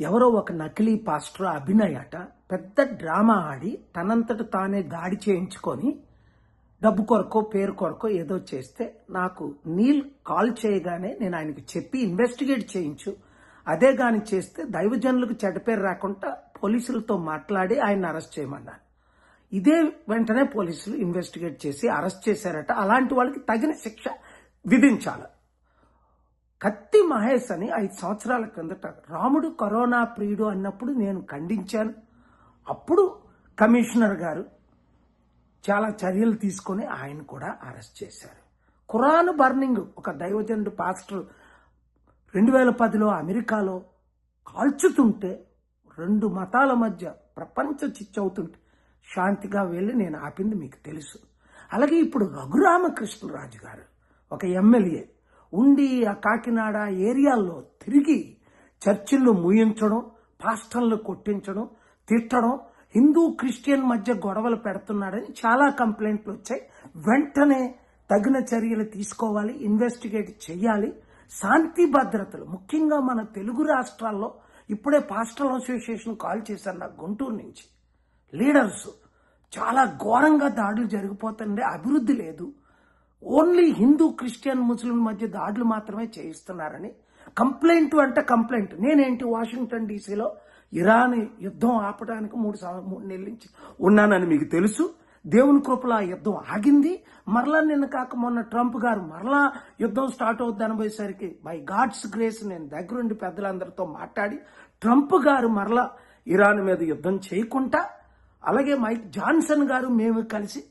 ఎవరో ఒక నకిలీ పాస్టర్ అభినయ్ అట పెద్ద డ్రామా ఆడి తనంతట తానే దాడి చేయించుకొని డబ్బు కొరకో పేరు కొరకో ఏదో చేస్తే నాకు నీల్ కాల్ చేయగానే నేను ఆయనకు చెప్పి ఇన్వెస్టిగేట్ చేయించు, అదే గాని చేస్తే దైవజనులకు చెడ్డ పేరు రాకుండా పోలీసులతో మాట్లాడి ఆయన అరెస్ట్ చేయమన్నాను. ఇదే వెంటనే పోలీసులు ఇన్వెస్టిగేట్ చేసి అరెస్ట్ చేశారట. అలాంటి వాళ్ళకి తగిన శిక్ష విధించాలి. కత్తి మహేష్ అని 5 సంవత్సరాల క్రిందట రాముడు కరోనా ప్రియుడు అన్నప్పుడు నేను ఖండించాను. అప్పుడు కమిషనర్ గారు చాలా చర్యలు తీసుకొని ఆయన కూడా అరెస్ట్ చేశారు. ఖురాన్ బర్నింగ్ ఒక దైవజనుడు పాస్టర్ 2010లో అమెరికాలో కాల్చుతుంటే 2 మతాల మధ్య ప్రపంచ చిచ్చవుతుంటే శాంతిగా వెళ్ళి నేను ఆపింది మీకు తెలుసు. అలాగే ఇప్పుడు రఘురామకృష్ణరాజు గారు ఒక ఎమ్మెల్యే ఉండి ఆ కాకినాడ ఏరియాల్లో తిరిగి చర్చిల్లో మూయించడం, పాస్టర్లు కొట్టించడం, తిట్టడం, హిందూ క్రిస్టియన్ మధ్య గొడవలు పెడుతున్నాడని చాలా కంప్లైంట్లు వచ్చాయి. వెంటనే తగిన చర్యలు తీసుకోవాలి, ఇన్వెస్టిగేట్ చేయాలి. శాంతి భద్రతలు ముఖ్యంగా మన తెలుగు రాష్ట్రాల్లో ఇప్పుడే పాస్టల్ అసోసియేషన్ కాల్ చేశారు నాకు గుంటూరు నుంచి. లీడర్స్ చాలా ఘోరంగా దాడులు జరిగిపోతుండే, అభివృద్ధి లేదు, ఓన్లీ హిందూ క్రిస్టియన్ ముస్లిం మధ్య దాడులు మాత్రమే చేయిస్తున్నారని కంప్లైంట్ అంటే కంప్లైంట్. నేనేంటి వాషింగ్టన్ డీసీలో ఇరాన్ యుద్ధం ఆపడానికి 3 నెలల నుంచి ఉన్నానని మీకు తెలుసు. దేవుని కృపలో ఆ యుద్ధం ఆగింది. మరలా నిన్న కాక మొన్న ట్రంప్ గారు మరలా యుద్ధం స్టార్ట్ అవుద్ది అనబోయేసరికి బై గాడ్స్ గ్రేస్ నేను దగ్గరుండి పెద్దలందరితో మాట్లాడి ట్రంప్ గారు మరలా ఇరాన్ మీద యుద్ధం చేయకుండా, అలాగే మైక్ జాన్సన్ గారు మేము కలిసి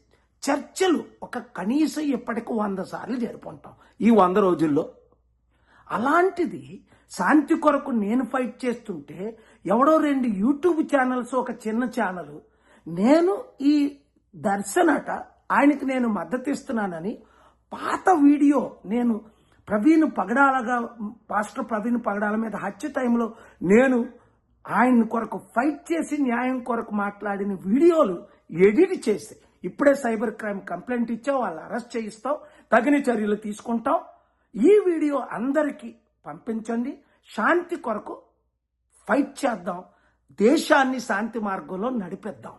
చర్చలు ఒక కనీసం ఇప్పటికి 100 సార్లు జరుపుకుంటాం ఈ 100 రోజుల్లో. అలాంటిది శాంతి కొరకు నేను ఫైట్ చేస్తుంటే ఎవడో 2 యూట్యూబ్ ఛానల్స్, ఒక చిన్న ఛానల్, నేను ఈ దర్శనట ఆయనకి నేను మద్దతు ఇస్తున్నానని పాత వీడియో, నేను ప్రవీణ్ పగడాలగా పాస్టర్ ప్రవీణ్ పగడాల మీద హత్య టైంలో నేను ఆయన కొరకు ఫైట్ చేసి న్యాయం కొరకు మాట్లాడిన వీడియోలు ఎడిట్ చేసి ఇప్పుడే సైబర్ క్రైమ్ కంప్లైంట్ ఇచ్చాం, వాళ్ళు అరెస్ట్ చేయిస్తాం, తగిన చర్యలు తీసుకుంటాం. ఈ వీడియో అందరికీ పంపించండి. శాంతి కొరకు ఫైట్ చేద్దాం, దేశాన్ని శాంతి మార్గంలో నడిపిద్దాం.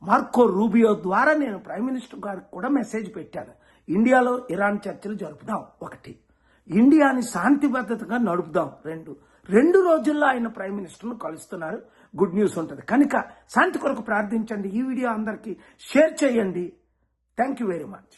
మార్కో రూబియో ద్వారా నేను ప్రైమ్ మినిస్టర్ గారికి కూడా మెసేజ్ పెట్టాను. ఇండియాలో ఇరాన్ చర్చలు జరుపుదాం 1, ఇండియాని శాంతి భద్రతగా నడుపుదాం 2 రోజుల్లో ఆయన ప్రైమ్ మినిస్టర్ను కలుస్తున్నారు. గుడ్ న్యూస్ ఉంటుంది కనుక శాంతి కొరకు ప్రార్థించండి. ఈ వీడియో అందరికీ షేర్ చేయండి. Thank you very much.